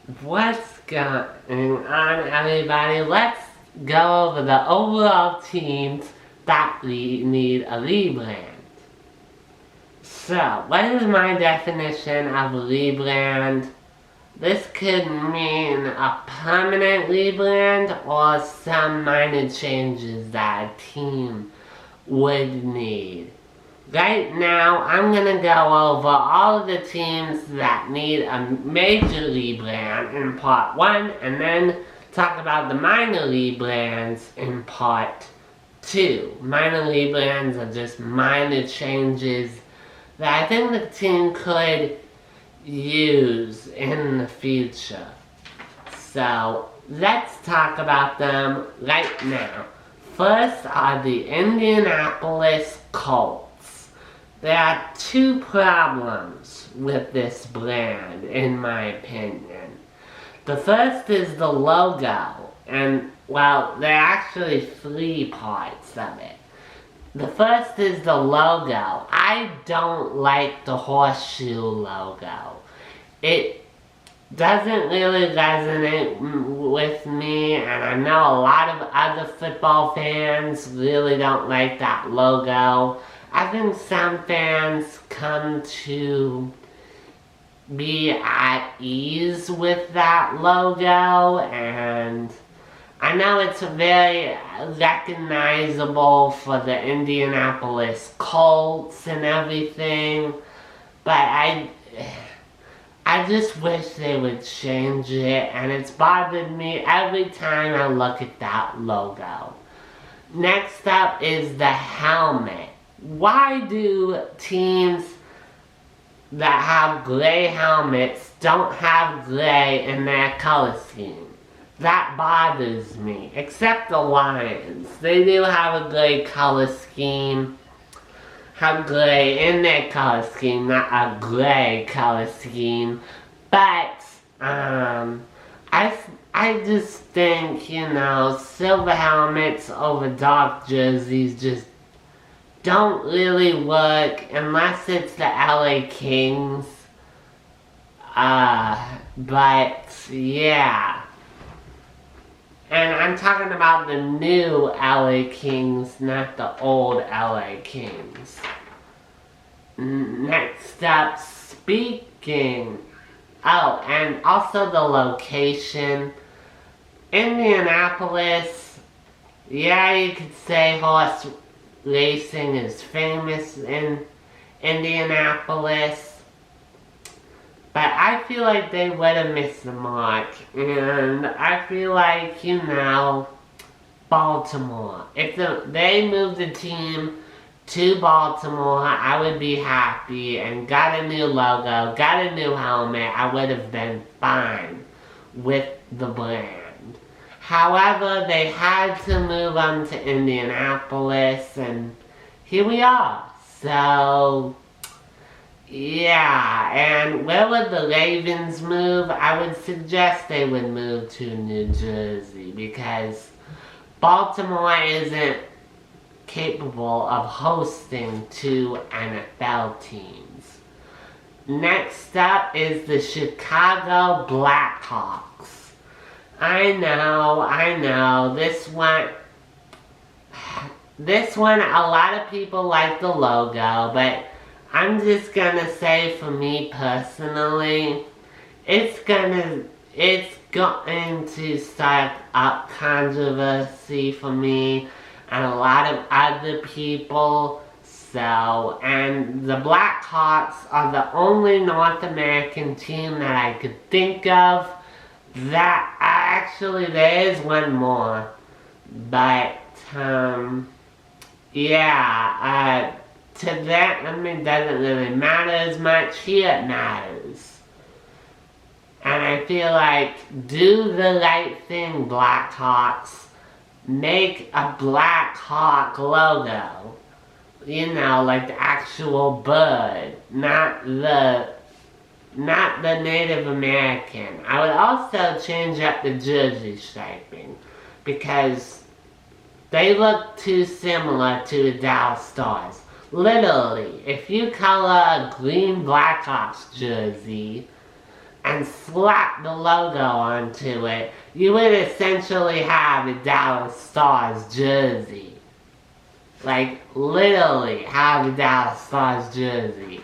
What's going on, everybody? Let's go over the overall teams that we need a rebrand. So, what is my definition of rebrand? This could mean a permanent rebrand or some minor changes that a team would need. Right now, I'm going to go over all of the teams that need a major rebrand in part 1, and then talk about the minor rebrands in part 2. Minor rebrands are just minor changes that I think the team could use in the future. So, let's talk about them right now. First are the Indianapolis Colts. There are two problems with this brand, in my opinion. The first is the logo, and, well, there are actually 3 parts of it. The first is the logo. I don't like the horseshoe logo. It doesn't really resonate with me, and I know a lot of other football fans really don't like that logo. I think some fans come to be at ease with that logo, and I know it's very recognizable for the Indianapolis Colts and everything, but I just wish they would change it, and it's bothered me every time I look at that logo. Next up is the helmet. Why do teams that have gray helmets don't have gray in their color scheme? That bothers me. Except the Lions. They do have a gray color scheme. Have gray in their color scheme, not a gray color scheme. But, I just think, silver helmets over dark jerseys just don't really work unless it's the LA Kings. But yeah. And I'm talking about the new LA Kings, not the old LA Kings. Next up, speaking. Oh, and also the location. Indianapolis. Yeah, you could say horse racing is famous in Indianapolis, but I feel like they would have missed the mark, and I feel like, Baltimore. If they moved the team to Baltimore, I would be happy and got a new logo, got a new helmet. I would have been fine with the brand. However, they had to move on to Indianapolis, and here we are. So, yeah, and where would the Ravens move? I would suggest they would move to New Jersey, because Baltimore isn't capable of hosting 2 NFL teams. Next up is the Chicago Blackhawks. I know, this one, a lot of people like the logo, but I'm just gonna say, for me personally, it's going to start up controversy for me and a lot of other people. So, and the Blackhawks are the only North American team that I could think of. That, actually, there is one more, but, yeah, to them, it doesn't really matter as much. Here it matters. And I feel like, do the right thing, Blackhawks. Make a Black Hawk logo. Like the actual bird, not the Native American. I would also change up the jersey striping, because they look too similar to the Dallas Stars. Literally, if you color a green Blackhawks jersey, and slap the logo onto it, you would essentially have a Dallas Stars jersey. Like, literally have a Dallas Stars jersey.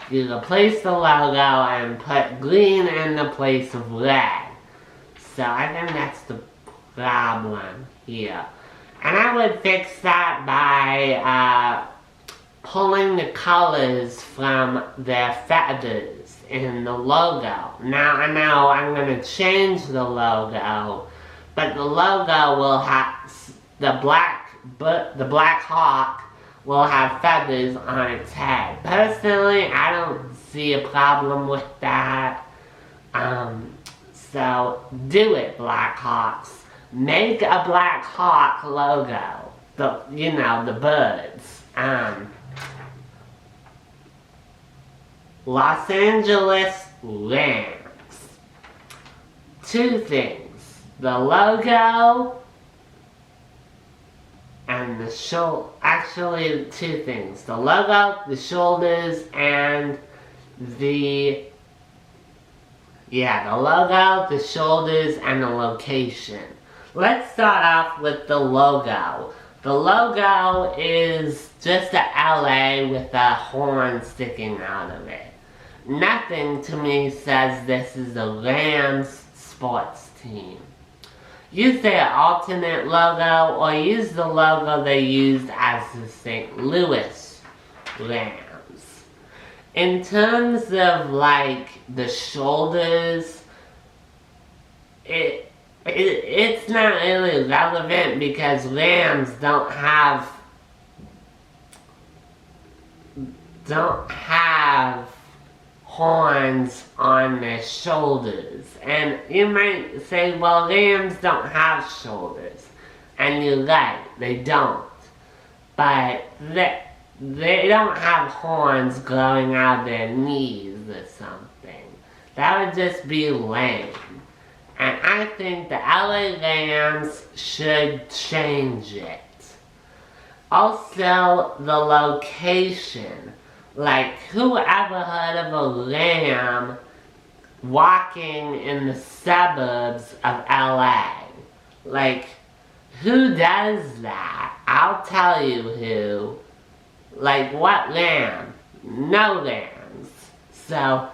You replace the logo and put green in the place of red. So I think that's the problem here. And I would fix that by pulling the colors from their feathers in the logo. Now I know I'm going to change the logo, but the logo will have the black hawk will have feathers on its head. Personally, I don't see a problem with that. So do it, Black Hawks. Make a Black Hawk logo. The birds. Los Angeles Rams. Two things. The logo and the shoulder. Actually, two things. The logo, the shoulders, and the logo, the shoulders, and the location. Let's start off with the logo. The logo is just a LA with a horn sticking out of it. Nothing to me says this is a Rams sports team. Use their alternate logo or use the logo they used as the St. Louis Rams. In terms of like the shoulders, it's not really relevant because Rams don't have horns on their shoulders. And you might say, well, Rams don't have shoulders. And you're right, they don't. But they don't have horns growing out of their knees or something. That would just be lame. And I think the LA Rams should change it. Also, the location. Like, whoever heard of a ram walking in the suburbs of LA? Like, who does that? I'll tell you who. Like, what lamb? No lambs. So,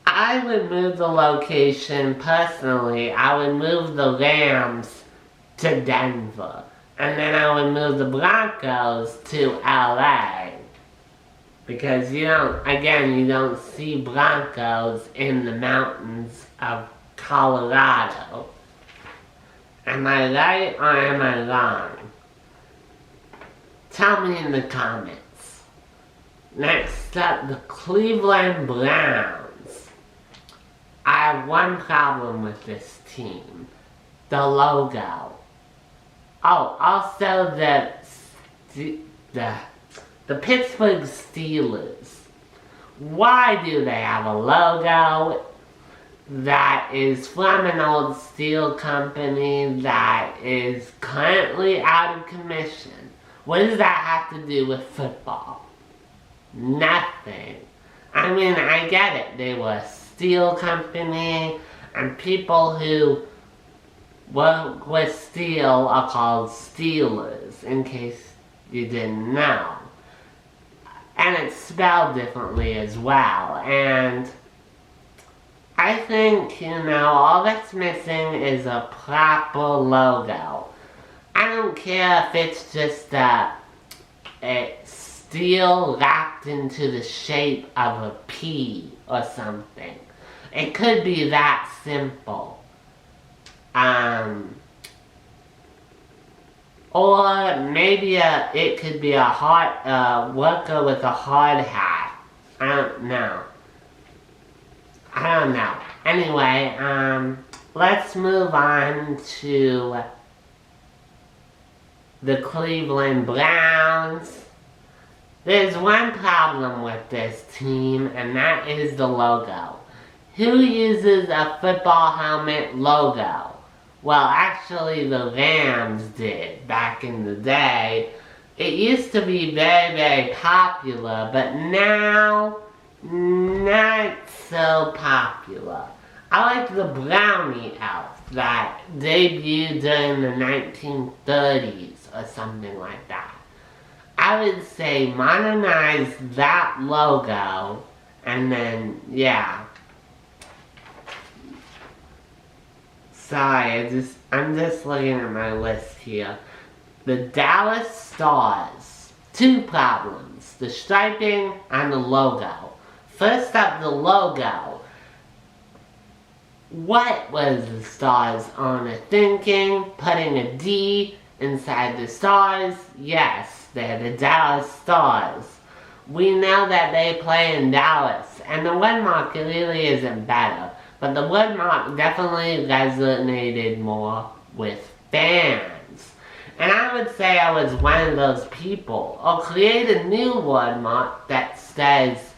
I would move the location, personally. I would move the Rams to Denver. And then I would move the Broncos to LA. Because you don't see Broncos in the mountains of Colorado. Am I right or am I wrong? Tell me in the comments. Next up, the Cleveland Browns. I have one problem with this team. The logo. Oh, also the Pittsburgh Steelers. Why do they have a logo that is from an old steel company that is currently out of commission? What does that have to do with football? Nothing. I mean, I get it. They were a steel company, and people who work with steel are called Steelers, in case you didn't know. And it's spelled differently as well. And I think, all that's missing is a proper logo. I don't care if it's just a steel wrapped into the shape of a P or something. It could be that simple. Or maybe it could be a worker with a hard hat. I don't know. Anyway, let's move on to the Cleveland Browns. There's one problem with this team, and that is the logo. Who uses a football helmet logo? Well, actually the Rams did back in the day. It used to be very, very popular, but now not so popular. I like the brownie elf that debuted during the 1930s or something like that. I would say modernize that logo and then, yeah. Sorry, I'm just looking at my list here. The Dallas Stars. 2 problems. The striping and the logo. First up, the logo. What was the Stars owner thinking? Putting a D inside the Stars? Yes, they're the Dallas Stars. We know that they play in Dallas, and the woodmark really isn't better. But the woodmark definitely resonated more with fans. And I would say I was one of those people. I'll create a new woodmark that says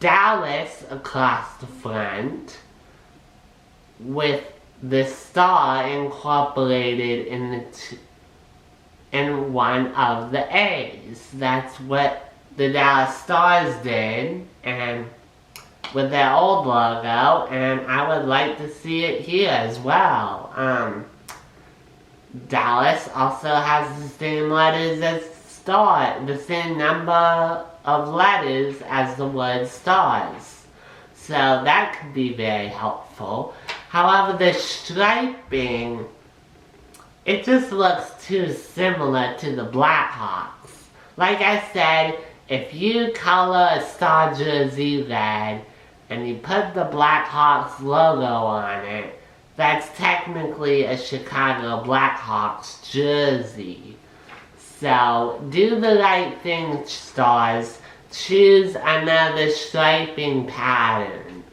Dallas across the front with the star incorporated in one of the A's. That's what the Dallas Stars did, and with their old logo, and I would like to see it here as well. Dallas also has the same letters as star, the same number of letters as the word stars. So that could be very helpful. However, the striping, it just looks too similar to the Blackhawks. Like I said, if you color a star jersey red and you put the Blackhawks logo on it, that's technically a Chicago Blackhawks jersey. So, do the right thing, Stars. Choose another striping pattern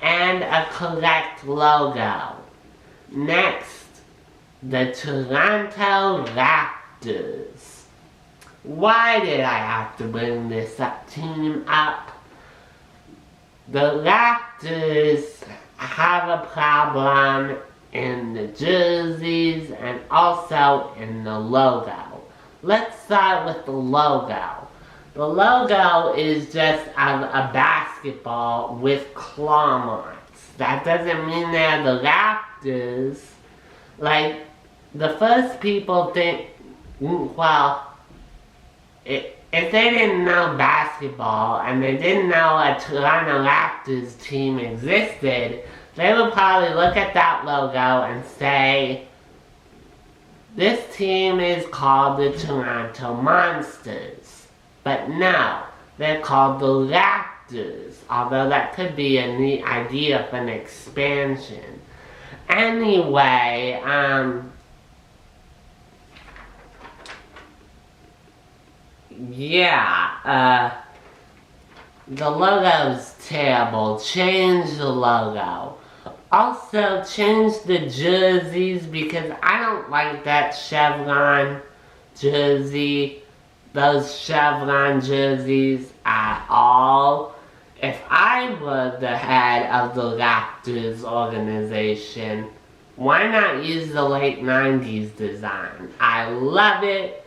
and a correct logo. Next, the Toronto Raptors. Why did I have to bring this team up? The Raptors have a problem in the jerseys and also in the logo. Let's start with the logo. The logo is just a basketball with claw marks. That doesn't mean they're the Raptors. Like, the first people think, well, if they didn't know basketball and they didn't know a Toronto Raptors team existed, they would probably look at that logo and say, this team is called the Toronto Monsters. But no, they're called the Raptors, although that could be a neat idea for an expansion. Anyway, the logo's terrible. Change the logo. Also, change the jerseys because I don't like that chevron jersey, those chevron jerseys at all. If I were the head of the Raptors organization, why not use the late 90s design? I love it.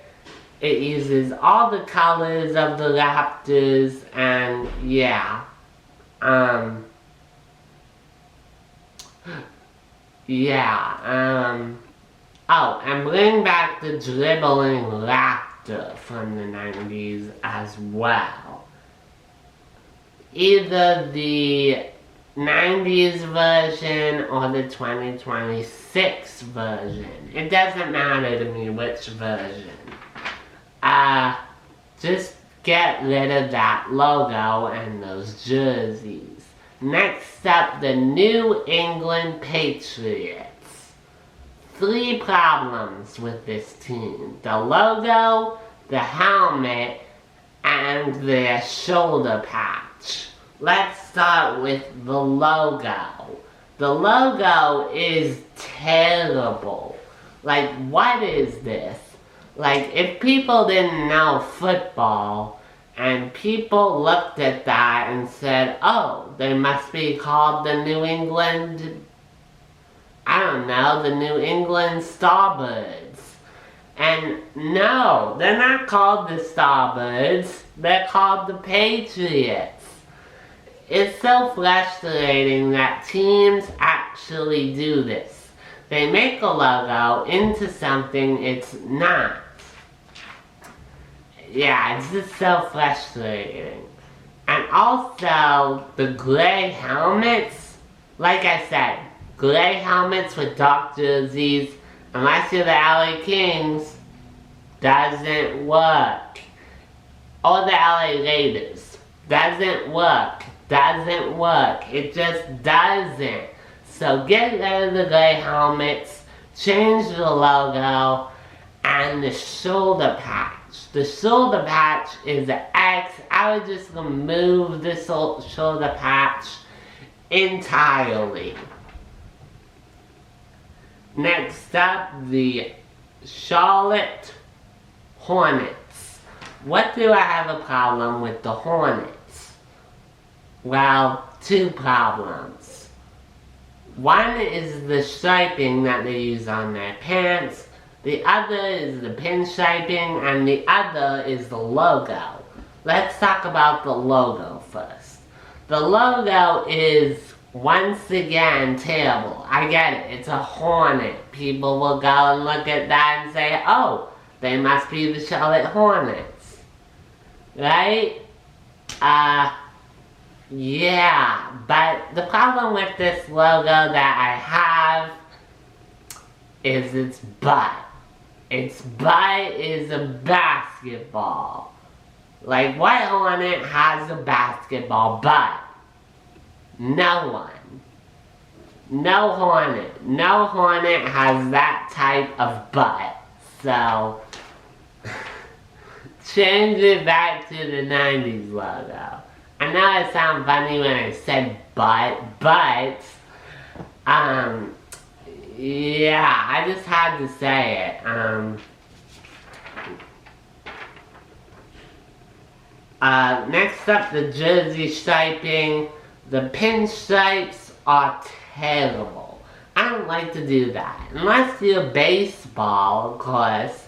It uses all the colors of the Raptors, and yeah. Oh, and bring back the dribbling Raptor from the 90s as well. Either the 90s version or the 2026 version. It doesn't matter to me which version. Just get rid of that logo and those jerseys. Next up, the New England Patriots. 3 problems with this team. The logo, the helmet, and their shoulder patch. Let's start with the logo. The logo is terrible. Like, what is this? Like, if people didn't know football, and people looked at that and said, oh, they must be called the New England, I don't know, the New England Starbirds. And no, they're not called the Starbirds. They're called the Patriots. It's so frustrating that teams actually do this. They make a logo into something it's not. Yeah, it's just so frustrating. And also, the gray helmets, like I said, gray helmets with dark jerseys, unless you're the LA Kings, doesn't work. Or the LA Raiders, doesn't work. Doesn't work. It just doesn't. So get rid of the gray helmets, change the logo, and the shoulder patch. The shoulder patch is an X. I would just remove the shoulder patch entirely. Next up, the Charlotte Hornets. What do I have a problem with the Hornets? Well, two problems. One is the striping that they use on their pants. The other is the pinstriping, and the other is the logo. Let's talk about the logo first. The logo is, once again, terrible. I get it. It's a hornet. People will go and look at that and say, oh, they must be the Charlotte Hornets. Right? Yeah. But the problem with this logo that I have is its butt. Its butt is a basketball. Like, what Hornet has a basketball butt? No one. No Hornet. No Hornet has that type of butt. So, change it back to the 90s logo. I know it sounds funny when I said butt, but, yeah, I just had to say it. Next up, the jersey striping. The pinstripes are terrible. I don't like to do that. Unless you're baseball, of course.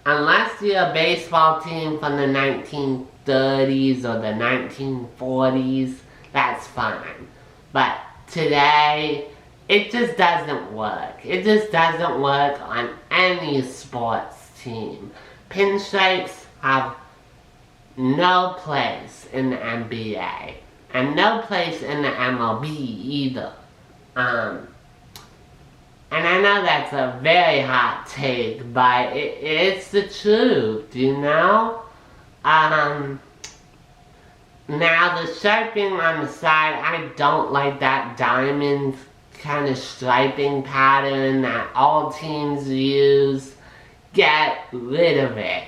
Unless you're a baseball team from the 1930s or the 1940s, that's fine. But today, it just doesn't work. It just doesn't work on any sports team. Pinstripes have no place in the NBA. And no place in the MLB either. And I know that's a very hot take, but it's the truth, you know? Now the striping on the side, I don't like that diamond kind of striping pattern that all teams use. Get rid of it.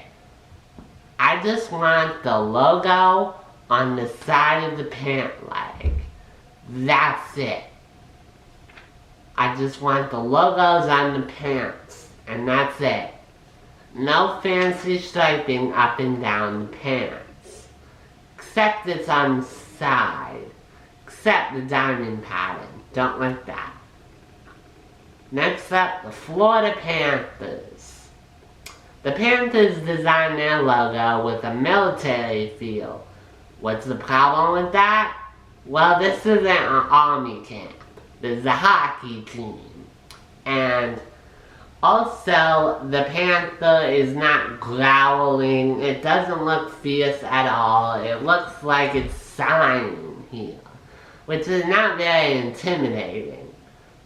I just want the logo on the side of the pant leg. That's it. I just want the logos on the pants, and that's it. No fancy striping up and down the pants. Except it's on the side. Except the diamond pattern. Don't like that. Next up, the Florida Panthers. The Panthers designed their logo with a military feel. What's the problem with that? Well, this isn't an army camp. This is a hockey team. And also, the panther is not growling. It doesn't look fierce at all. It looks like it's sighing here, which is not very intimidating.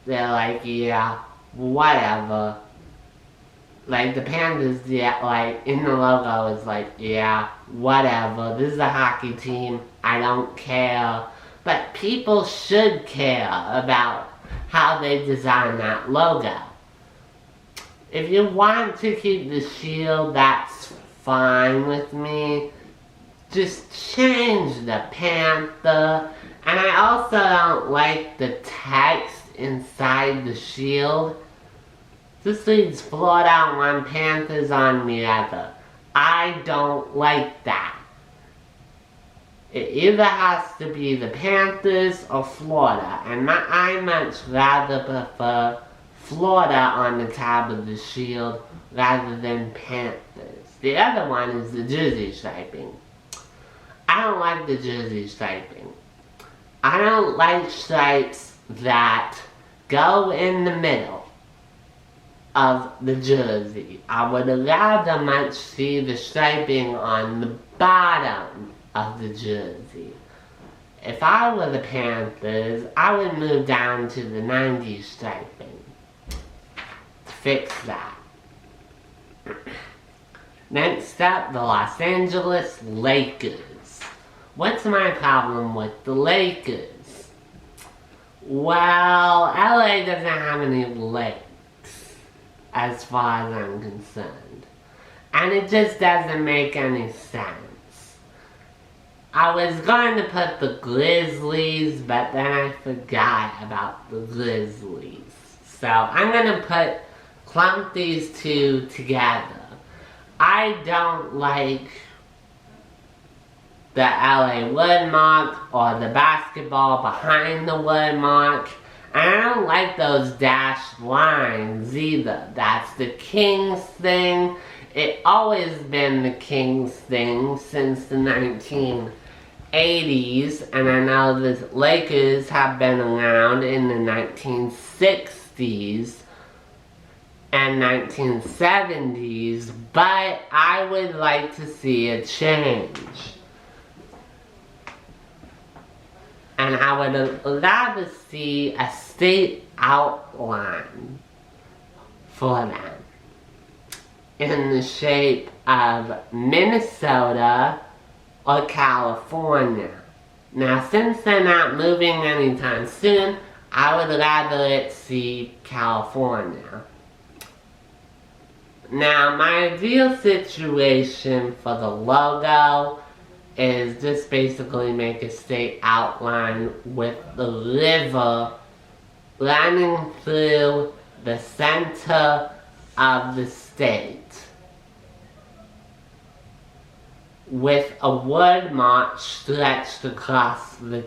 They're like, yeah, whatever. Like, the pandas, yeah, like, in the logo is like, yeah, whatever. This is a hockey team. I don't care. But people should care about how they design that logo. If you want to keep the shield, that's fine with me. Just change the panther. And I also don't like the text inside the shield. This reads Florida on one, Panthers on the other. I don't like that. It either has to be the Panthers or Florida, and I much rather prefer Florida on the top of the shield rather than Panthers. The other one is the jersey striping. I don't like the jersey striping. I don't like stripes that go in the middle of the jersey. I would rather much see the striping on the bottom of the jersey. If I were the Panthers, I would move down to the 90s striping to fix that. Next up, the Los Angeles Lakers. What's my problem with the Lakers? Well, LA doesn't have any lakes, as far as I'm concerned. And it just doesn't make any sense. I was going to put the Grizzlies, but then I forgot about the Grizzlies. So I'm going to clump these two together. I don't like the LA woodmark or the basketball behind the woodmark. And I don't like those dashed lines either. That's the Kings thing. It's always been the Kings thing since the 1980s. And I know the Lakers have been around in the 1960s and 1970s. But I would like to see a change. And I would rather see a state outline for them in the shape of Minnesota or California. Now, since they're not moving anytime soon, I would rather it see California. Now, my ideal situation for the logo is just basically make a state outline with the river running through the center of the state with a word mark stretched across the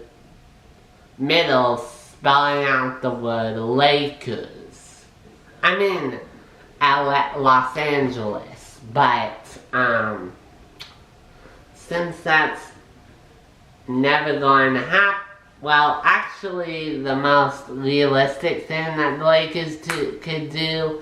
middle spelling out the word Lakers. I mean Los Angeles, but since that's never going to happen, well, actually, the most realistic thing that the Lakers could do,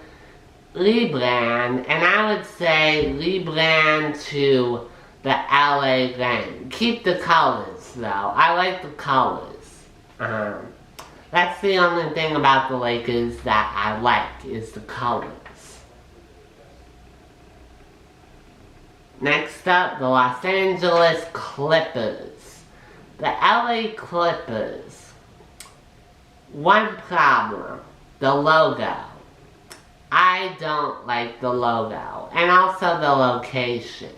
rebrand, and I would say rebrand to the LA thing. Keep the colors, though. I like the colors. That's the only thing about the Lakers that I like, is the colors. Next up, the Los Angeles Clippers. The LA Clippers. One problem, the logo. I don't like the logo, and also the location.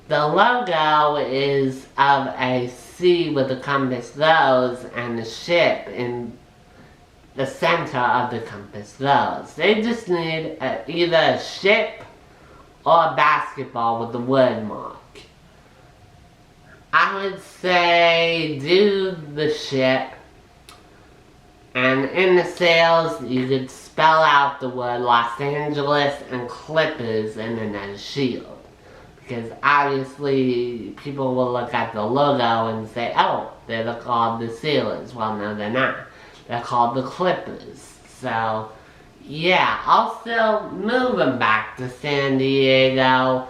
The logo is of a sea with a compass rose and a ship in the center of the compass rose. They just need either a ship or a basketball with the word mark. I would say do the ship, and in the sails you could spell out the word Los Angeles and Clippers and then a shield. Because obviously people will look at the logo and say, oh, they're called the Sailors. Well, no, they're not. They're called the Clippers. So, yeah, I'll still move them back to San Diego.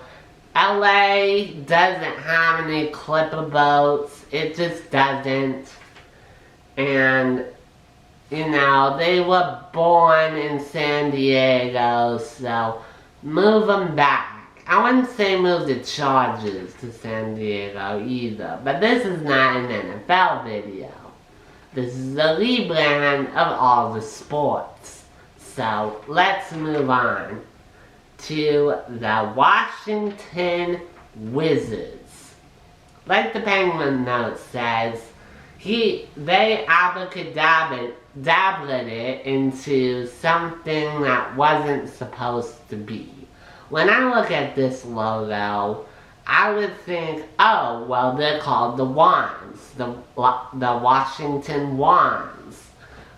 LA doesn't have any Clipper boats. It just doesn't. And, you know, they were born in San Diego, so move them back. I wouldn't say move the Chargers to San Diego either, but this is not an NFL video. This is a rebrand of all the sports. So let's move on to the Washington Wizards. Like the Penguin note says, they abracadabraed it into something that wasn't supposed to be. When I look at this logo, I would think, oh, well, they're called the Wands, the Washington Wands.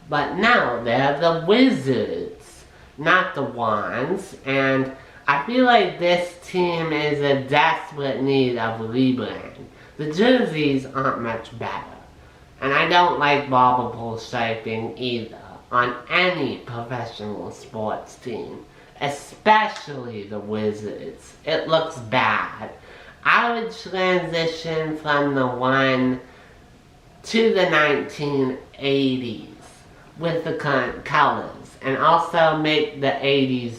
But no, they're the Wizards, not the Wands, and I feel like this team is a desperate need of a rebrand. The jerseys aren't much better, and I don't like bobble pole striping either on any professional sports team, especially the Wizards. It looks bad. I would transition from the one to the 1980s with the current colors, and also make the 80s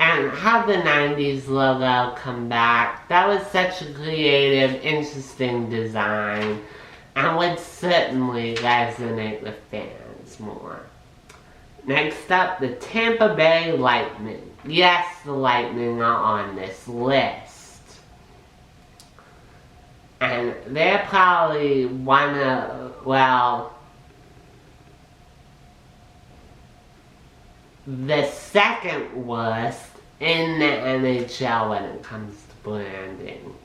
and have the 90s logo come back. That was such a creative, interesting design, and would certainly resonate with fans more. Next up, the Tampa Bay Lightning. Yes, the Lightning are on this list. And they're probably one of, well, the second worst in the NHL when it comes to branding.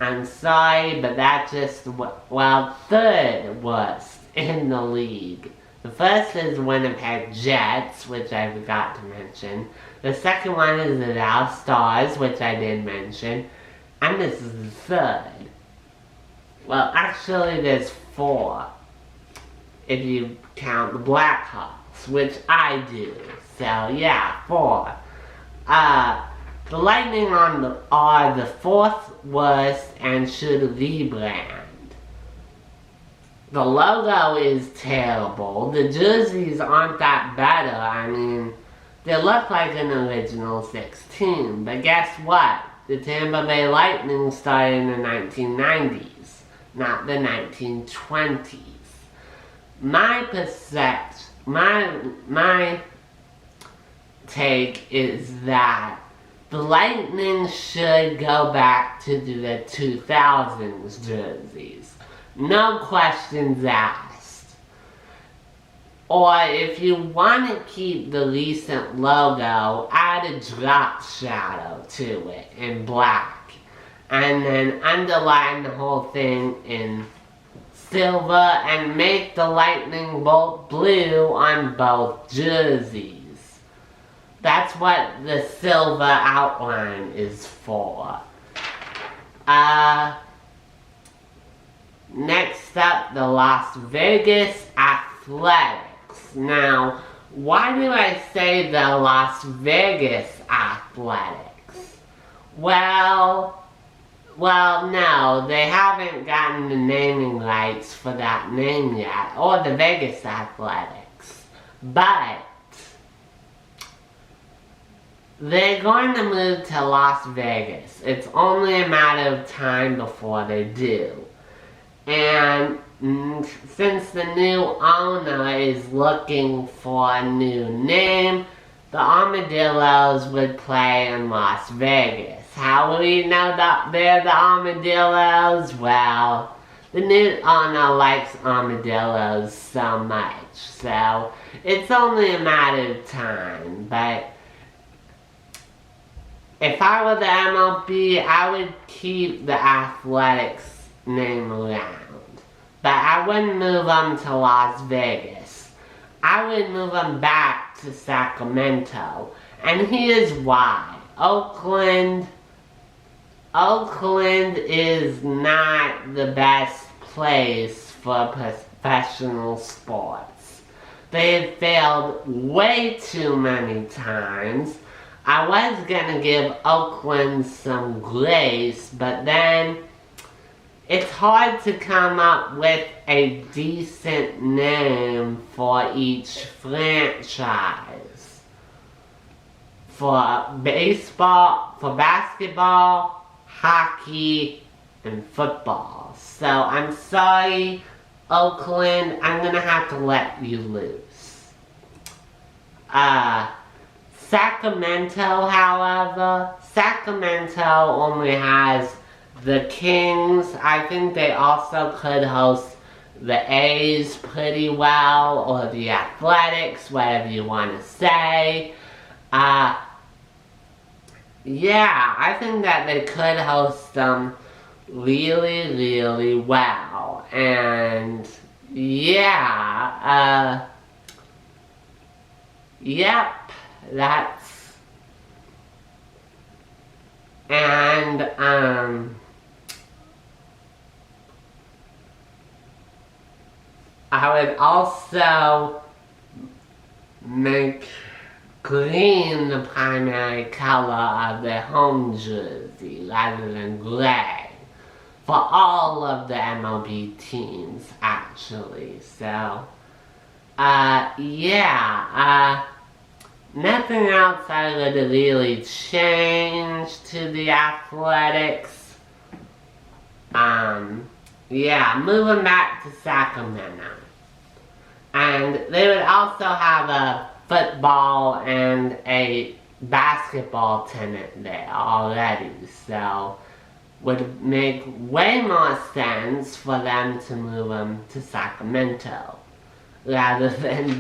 I'm sorry, but that's just, well, third worst in the league. The first is Winnipeg Jets, which I forgot to mention. The second one is the Dallas Stars, which I did mention. And this is the third. Well, actually there's four, if you count the Blackhawks, which I do. So yeah, four. The Lightning are the fourth worst and should rebrand. The logo is terrible. The jerseys aren't that better. I mean, they look like an original 16. But guess what? The Tampa Bay Lightning started in the 1990s, not the 1920s. My take is that the Lightning should go back to the 2000s jerseys. No questions asked. Or if you want to keep the recent logo, add a drop shadow to it in black. And then underline the whole thing in silver and make the lightning bolt blue on both jerseys. That's what the silver outline is for. Next up, the Las Vegas Athletics. Now, why do I say the Las Vegas Athletics? Well, no, they haven't gotten the naming rights for that name yet, or the Vegas Athletics. But they're going to move to Las Vegas. It's only a matter of time before they do. And since the new owner is looking for a new name, the Armadillos would play in Las Vegas. How do we know that they're the Armadillos? Well, the new owner likes armadillos so much, so it's only a matter of time. But if I were the MLB, I would keep the Athletics name around. But I wouldn't move them to Las Vegas. I would move them back to Sacramento. And here's why. Oakland is not the best place for professional sports. They've failed way too many times. I was gonna give Oakland some grace, but then it's hard to come up with a decent name for each franchise. For baseball, for basketball, hockey, and football. So I'm sorry, Oakland, I'm gonna have to let you lose. Sacramento, however, Sacramento only has the Kings. I think they also could host the A's pretty well, or the Athletics, whatever you want to say. Yeah, I think that they could host them really, really well. And yeah, yep, that's, and, I would also make green the primary color of their home jersey rather than gray for all of the MLB teams, actually. So, yeah, nothing else I would really change to the Athletics. Yeah, moving back to Sacramento. And they would also have a football and a basketball tenant there already, so would make way more sense for them to move them to Sacramento rather than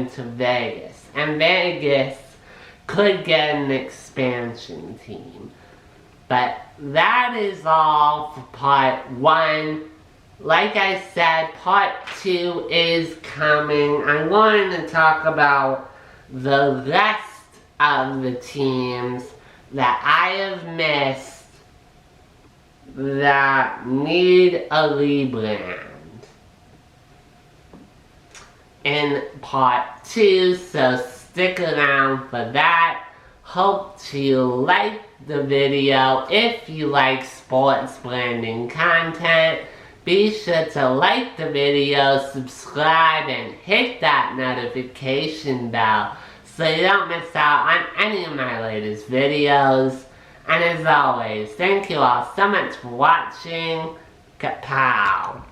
to Vegas. And Vegas could get an expansion team. But that is all for part 1. Like I said, part 2 is coming. I'm going to talk about the rest of the teams that I have missed that need a rebrand in part 2, so stick around for that. Hope you like the video. If you like sports branding content, be sure to like the video, subscribe, and hit that notification bell so you don't miss out on any of my latest videos. And as always, thank you all so much for watching. Kapow!